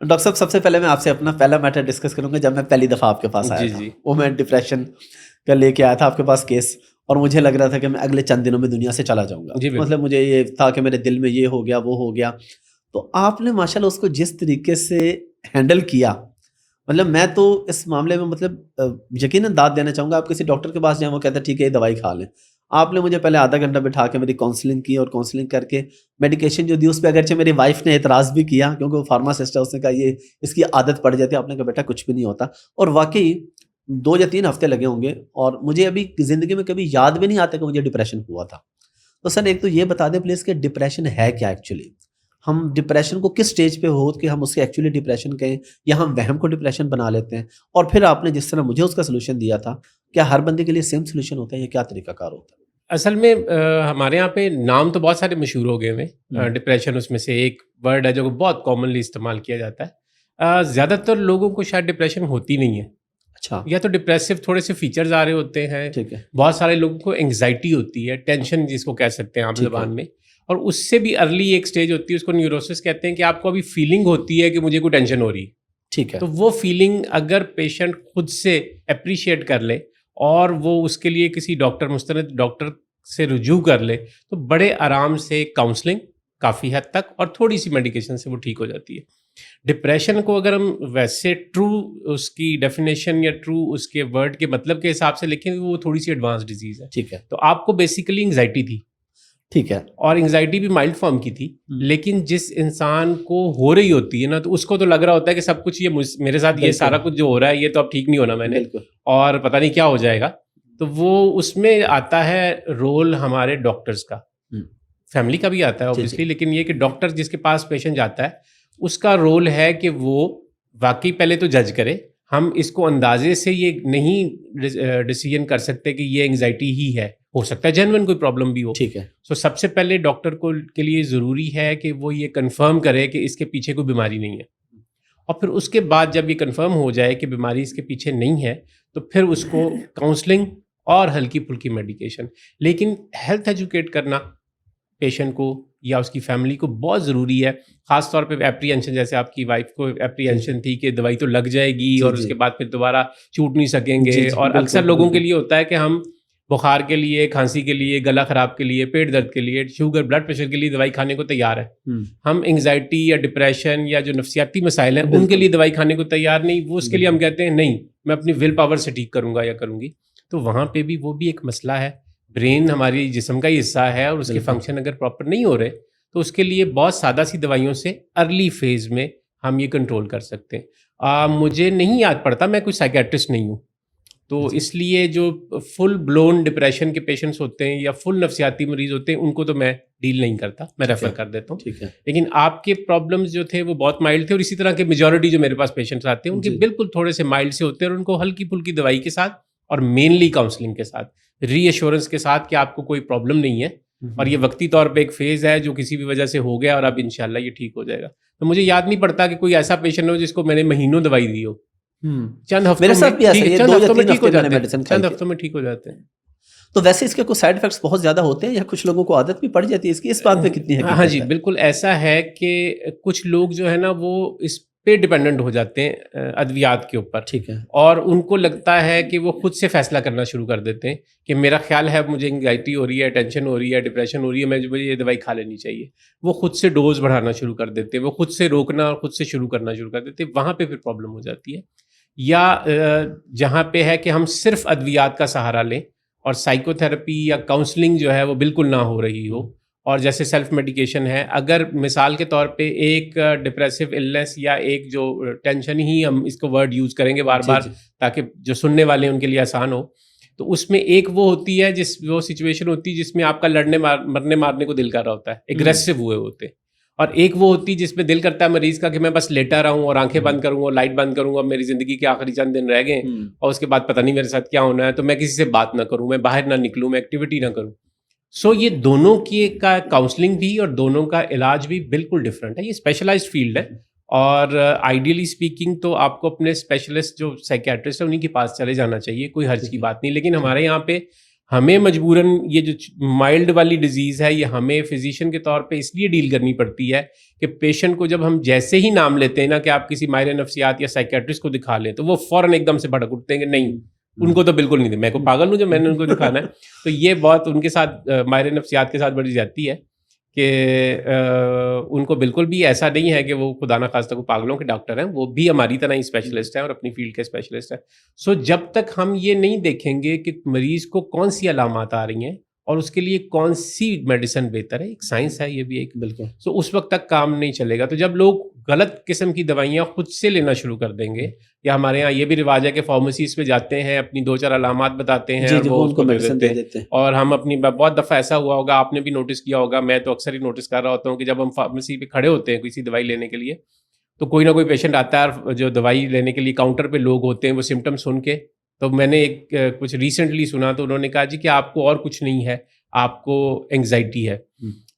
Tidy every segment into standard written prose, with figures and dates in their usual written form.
Doctor صاحب سب سے پہلے میں آپ سے اپنا پہلا میٹر ڈسکس کروں گا. جب میں پہلی دفعہ آپ کے پاس آیا جی تھا جی وہ میں ڈپریشن کا لے کے آیا تھا آپ کے پاس کیس, اور مجھے لگ رہا تھا کہ میں اگلے چند دنوں میں دنیا سے چلا جاؤں گا. جی بالکل. مطلب مجھے یہ تھا کہ میرے دل میں یہ ہو گیا وہ ہو گیا. تو آپ نے ماشاء اللہ اس کو جس طریقے سے ہینڈل کیا, مطلب میں تو اس معاملے میں مطلب یقیناً داد دینا چاہوں گا. آپ کسی ڈاکٹر کے پاس جائیں وہ کہتا ہے ٹھیک ہے یہ دوائی کھا لیں. آپ نے مجھے پہلے آدھا گھنٹہ بٹھا کے میری کاؤنسلنگ کی, اور کاؤنسلنگ کر کے میڈیکیشن جو دی اس پہ اگرچہ میری وائف نے اعتراض بھی کیا کیونکہ وہ فارماسسٹ ہے, اس نے کہا یہ اس کی عادت پڑ جاتی ہے. آپ نے کہا بیٹا کچھ بھی نہیں ہوتا. اور واقعی 2 یا 3 ہفتے لگے ہوں گے, اور مجھے ابھی زندگی میں کبھی یاد بھی نہیں آتا کہ مجھے ڈپریشن ہوا تھا. تو سر ایک تو یہ بتا دیں پلیز کہ ڈپریشن ہے کیا ایکچولی, ہم ڈپریشن کو کس سٹیج پہ ہو کہ ہم اس کے ایکچولی ڈپریشن کہیں یا ہم وہم کو ڈپریشن بنا لیتے ہیں. اور پھر آپ نے جس طرح مجھے اس کا سلوشن دیا تھا, کیا ہر بندے کے لیے سیم سلوشن ہوتا ہے یا کیا طریقہ کار ہوتا ہے؟ اصل میں ہمارے یہاں پہ نام تو بہت سارے مشہور ہو گئے ہوئے. ڈپریشن اس میں سے ایک ورڈ ہے جو بہت کامنلی استعمال کیا جاتا ہے. زیادہ تر لوگوں کو شاید ڈپریشن ہوتی نہیں ہے. اچھا, یا تو ڈپریسو تھوڑے سے فیچرز آ رہے ہوتے ہیں. ٹھیک ہے, بہت سارے لوگوں کو انگزائٹی ہوتی ہے, ٹینشن جس کو کہہ سکتے ہیں عام ٹھیک ہے. زبان میں. اور اس سے بھی ارلی ایک سٹیج ہوتی ہے, اس کو نیوروسس کہتے ہیں, کہ آپ کو ابھی فیلنگ ہوتی ہے کہ مجھے کوئی ٹینشن ہو رہی ہے. ٹھیک ہے, تو وہ فیلنگ اگر پیشنٹ خود سے اپریشیٹ کر لے اور وہ اس کے لیے کسی ڈاکٹر مستند ڈاکٹر سے رجوع کر لے تو بڑے آرام سے کاؤنسلنگ کافی حد تک اور تھوڑی سی میڈیکیشن سے وہ ٹھیک ہو جاتی ہے. ڈپریشن کو اگر ہم ویسے ٹرو اس کی ڈیفینیشن یا ٹرو اس کے ورڈ کے مطلب کے حساب سے لکھیں وہ تھوڑی سی ایڈوانس ڈیزیز ہے. ٹھیک ہے, تو آپ کو بیسیکلی انگزائٹی تھی, ٹھیک ہے, اور انگزائٹی بھی مائلڈ فارم کی تھی. لیکن جس انسان کو ہو رہی ہوتی ہے نا, تو اس کو تو لگ رہا ہوتا ہے کہ سب کچھ یہ میرے ساتھ یہ سارا کچھ جو ہو رہا ہے یہ تو اب ٹھیک نہیں ہونا میں نے, بالکل, اور پتہ نہیں کیا ہو جائے گا. تو وہ اس میں آتا ہے رول ہمارے ڈاکٹرز کا, فیملی کا بھی آتا ہے اوبیسلی, لیکن یہ کہ ڈاکٹر جس کے پاس پیشنٹ جاتا ہے اس کا رول ہے کہ وہ واقعی پہلے تو جج کرے. ہم اس کو اندازے سے یہ نہیں ڈیسیژن کر سکتے کہ یہ انگزائٹی ہی ہے, ہو سکتا ہے جینوئن کوئی پرابلم بھی ہو. ٹھیک ہے. سو سب سے پہلے ڈاکٹر کو کے لیے ضروری ہے کہ وہ یہ کنفرم کرے کہ اس کے پیچھے کوئی بیماری نہیں ہے, اور پھر اس کے بعد جب یہ کنفرم ہو جائے کہ بیماری اس کے پیچھے نہیں ہے تو پھر اس کو کاؤنسلنگ اور ہلکی پھلکی میڈیکیشن. لیکن ہیلتھ ایجوکیٹ کرنا پیشنٹ کو یا اس کی فیملی کو بہت ضروری ہے, خاص طور پہ اپریہنشن, جیسے آپ کی وائف کو اپریہنشن تھی کہ دوائی تو لگ جائے گی اور اس کے بعد پھر دوبارہ چھوٹ نہیں سکیں گے. اور اکثر لوگوں کے لیے ہوتا ہے کہ ہم بخار کے لیے, کھانسی کے لیے, گلا خراب کے لیے, پیٹ درد کے لیے, شوگر بلڈ پریشر کے لیے دوائی کھانے کو تیار ہے. ہم انگزائٹی یا ڈپریشن یا جو نفسیاتی مسائل ہیں ان کے لیے دوائی کھانے کو تیار نہیں. وہ اس کے لیے ہم کہتے ہیں نہیں میں اپنی ول پاور سے ٹھیک کروں گا یا کروں گی. تو وہاں پہ بھی وہ بھی ایک مسئلہ ہے. برین ہماری جسم کا ہی حصہ ہے, اور اس کے فنکشن اگر پراپر نہیں ہو رہے تو اس کے لیے بہت سادہ سی دوائیوں سے ارلی فیز میں ہم یہ کنٹرول کر سکتے ہیں. مجھے نہیں یاد پڑتا, میں کوئی سائیکیٹرسٹ نہیں ہوں, تو اس لیے جو فل بلون ڈپریشن کے پیشنٹس ہوتے ہیں یا فل نفسیاتی مریض ہوتے ہیں ان کو تو میں ڈیل نہیں کرتا, میں ریفر کر دیتا ہوں. لیکن آپ کے پرابلمز جو تھے وہ بہت مائلڈ تھے, اور اسی طرح کے میجورٹی جو میرے پاس پیشنٹس آتے ہیں ان کے بالکل تھوڑے سے مائلڈ سے ہوتے ہیں, اور ان کو ہلکی پھلکی دوائی کے ساتھ اور مینلی کاؤنسلنگ کے ساتھ, ری ایشورنس کے ساتھ کہ آپ کو کوئی پرابلم نہیں ہے اور یہ وقتی طور پہ ایک فیز ہے جو کسی بھی وجہ سے ہو گیا اور اب انشاءاللہ یہ ٹھیک ہو جائے گا. تو مجھے یاد نہیں پڑتا کہ کوئی ایسا پیشنٹ ہو جس کو میں نے مہینوں دوائی دی ہو. چند ہفتوں میں ٹھیک ہو جاتے ہیں. تو ویسے اس کے کوئی سائیڈ افیکٹس بہت زیادہ ہوتے ہیں یا کچھ لوگوں کو عادت بھی پڑ جاتی ہے اس کی, اس بات پہ کتنی ہے؟ ہاں جی بالکل ایسا ہے کہ کچھ لوگ جو ہے نا وہ اس پہ ڈیپینڈنٹ ہو جاتے ہیں ادویات کے اوپر. ٹھیک ہے. اور ان کو لگتا ہے کہ وہ خود سے فیصلہ کرنا شروع کر دیتے ہیں کہ میرا خیال ہے مجھے انگزائٹی ہو رہی ہے, ٹینشن ہو رہی ہے, ڈپریشن ہو رہی ہے, مجھے یہ دوائی کھا لینی چاہیے. وہ خود سے ڈوز بڑھانا شروع کر دیتے ہیں, وہ خود سے روکنا اور خود سے شروع کرنا شروع کر دیتے ہیں. وہاں پہ پھر پرابلم ہو جاتی ہے. یا جہاں پہ ہے کہ ہم صرف ادویات کا سہارا لیں اور سائیکو تھراپی یا کاؤنسلنگ جو ہے وہ بالکل نہ ہو رہی ہو, اور جیسے سیلف میڈیکیشن ہے, اگر مثال کے طور پہ ایک ڈپریسو النس یا ایک جو ٹینشن ہی ہم اس کو ورڈ یوز کریں گے بار بار تاکہ جو سننے والے ہیں ان کے لیے آسان ہو, تو اس میں ایک وہ ہوتی ہے وہ سچویشن ہوتی ہے جس میں آپ کا لڑنے مرنے مارنے کو دل کر رہا ہوتا ہے, ایگریسو ہوئے ہوتے ہیں. اور ایک وہ ہوتی ہے جس میں دل کرتا ہے مریض کا کہ میں بس لیٹا رہا ہوں اور آنکھیں بند کروں گا, لائٹ بند کروں گا, میری زندگی کے آخری چند دن رہ گئے اور اس کے بعد پتہ نہیں میرے ساتھ کیا ہونا ہے, تو میں کسی سے بات نہ کروں, میں باہر نہ نکلوں, میں ایکٹیویٹی نہ کروں. سو یہ دونوں کی کا کاؤنسلنگ بھی اور دونوں کا علاج بھی بالکل ڈفرینٹ ہے. یہ اسپیشلائزڈ فیلڈ ہے, اور آئیڈیلی اسپیکنگ تو آپ کو اپنے اسپیشلسٹ جو سائیکیٹرسٹ ہیں انہیں کے پاس چلے جانا چاہیے, کوئی حرج کی بات نہیں. لیکن ہمارے یہاں پہ ہمیں مجبوراً یہ جو مائلڈ والی ڈیزیز ہے یہ ہمیں فزیشین کے طور پہ اس لیے ڈیل کرنی پڑتی ہے کہ پیشنٹ کو جب ہم جیسے ہی نام لیتے ہیں نا کہ آپ کسی ماہر نفسیات یا سائیکیٹرسٹ کو دکھا لیں تو وہ فوراً ایک دم سے بھڑک اٹھتے ہیں کہ نہیں ان کو تو بالکل نہیں، میں کو پاگل ہوں جو میں نے ان کو دکھانا ہے. تو یہ بات ان کے ساتھ ماہر نفسیات کے ساتھ بڑی زیادتی ہے کہ ان کو بالکل بھی ایسا نہیں ہے کہ وہ خدا نخواستہ کو پاگلوں کے ڈاکٹر ہیں، وہ بھی ہماری طرح ہی اسپیشلسٹ ہیں اور اپنی فیلڈ کے اسپیشلسٹ ہیں. سو جب تک ہم یہ نہیں دیکھیں گے کہ مریض کو کون سی علامات آ رہی ہیں اور اس کے لیے کون سی میڈیسن بہتر ہے، ایک سائنس ہے یہ بھی ایک، بالکل. سو اس وقت تک کام نہیں چلے گا. تو جب لوگ غلط قسم کی دوائیاں خود سے لینا شروع کر دیں گے، یا ہمارے ہاں یہ بھی رواج ہے کہ فارمیسیز پہ جاتے ہیں، اپنی 2-4 علامات بتاتے ہیں اور وہ اس کو دے دیتے ہیں. اور ہم اپنی بہت دفعہ ایسا ہوا ہوگا، آپ نے بھی نوٹس کیا ہوگا، میں تو اکثر ہی نوٹس کر رہا ہوتا ہوں کہ جب ہم فارمیسی پہ کھڑے ہوتے ہیں کسی دوائی لینے کے لیے تو کوئی نہ کوئی پیشنٹ آتا ہے اور جو دوائی لینے کے لیے کاؤنٹر پہ لوگ ہوتے ہیں وہ سمٹم سن کے، تو میں نے ایک کچھ ریسنٹلی سنا تو انہوں نے کہا جی کہ آپ کو اور کچھ نہیں ہے، آپ کو انگزائٹی ہے.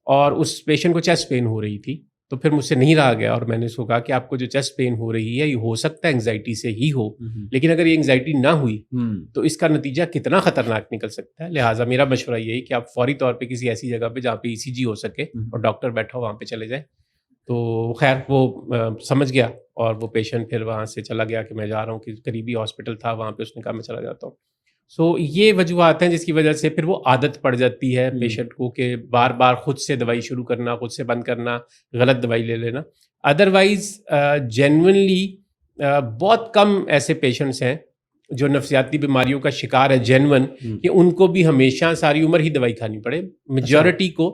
اور اس پیشنٹ کو چیسٹ پین ہو رہی تھی، تو پھر مجھ سے نہیں رہا گیا اور میں نے اس کو کہا کہ آپ کو جو چیسٹ پین ہو رہی ہے یہ ہو سکتا ہے انگزائٹی سے ہی ہو، لیکن اگر یہ انگزائٹی نہ ہوئی تو اس کا نتیجہ کتنا خطرناک نکل سکتا ہے. لہٰذا میرا مشورہ یہی کہ آپ فوری طور پہ کسی ایسی جگہ پہ جہاں پہ ECG ہو سکے اور ڈاکٹر بیٹھا ہو وہاں پہ چلے جائیں. تو خیر وہ سمجھ گیا اور وہ پیشنٹ پھر وہاں سے چلا گیا کہ میں جا رہا ہوں، کہ قریبی ہاسپٹل تھا وہاں پہ، اس نے کہا میں چلا جاتا ہوں. سو یہ وجوہات ہیں جس کی وجہ سے پھر وہ عادت پڑ جاتی ہے پیشنٹ کو کہ بار بار خود سے دوائی شروع کرنا، خود سے بند کرنا، غلط دوائی لے لینا. ادروائز جینونلی بہت کم ایسے پیشنٹس ہیں جو نفسیاتی بیماریوں کا شکار ہے جینون کہ ان کو بھی ہمیشہ ساری عمر ہی دوائی کھانی پڑے. میجورٹی کو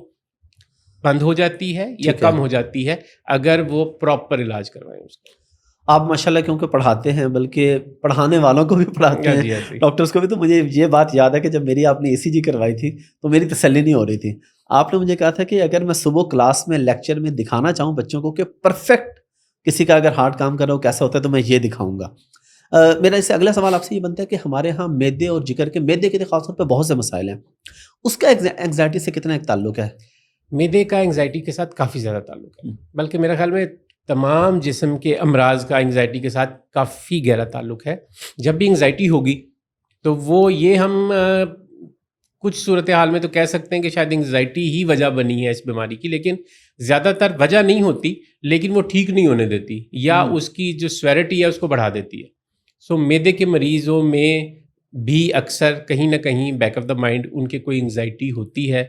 بند ہو جاتی ہے یا کم ہو جاتی ہے اگر وہ پراپر علاج کروائیں اس کا. آپ ماشاءاللہ کیونکہ پڑھاتے ہیں، بلکہ پڑھانے والوں کو بھی پڑھاتے ہیں، ڈاکٹرز کو بھی، تو مجھے یہ بات یاد ہے کہ جب میری آپ نے ECG کروائی تھی تو میری تسلی نہیں ہو رہی تھی. آپ نے مجھے کہا تھا کہ اگر میں صبح کلاس میں لیکچر میں دکھانا چاہوں بچوں کو کہ پرفیکٹ کسی کا اگر ہارٹ کام کر رہا ہو کیسا ہوتا ہے تو میں یہ دکھاؤں گا. میرا اس سے اگلا سوال آپ سے یہ بنتا ہے کہ ہمارے ہاں میدے اور جگر کے، میدے کے خاص طور پہ بہت سے مسائل ہیں، اس کا انگزائٹی سے کتنا ایک تعلق ہے؟ میدے کا انگزائٹی کے ساتھ کافی زیادہ تعلق ہے، بلکہ میرے خیال میں تمام جسم کے امراض کا انگزائٹی کے ساتھ کافی گہرا تعلق ہے. جب بھی انگزائٹی ہوگی تو وہ یہ ہم کچھ صورتحال میں تو کہہ سکتے ہیں کہ شاید انگزائٹی ہی وجہ بنی ہے اس بیماری کی، لیکن زیادہ تر وجہ نہیں ہوتی، لیکن وہ ٹھیک نہیں ہونے دیتی یا اس کی جو سویرٹی ہے اس کو بڑھا دیتی ہے. سو میدے کے مریضوں میں بھی اکثر کہیں نہ کہیں back of the mind in کے کوئی انگزائٹی ہوتی ہے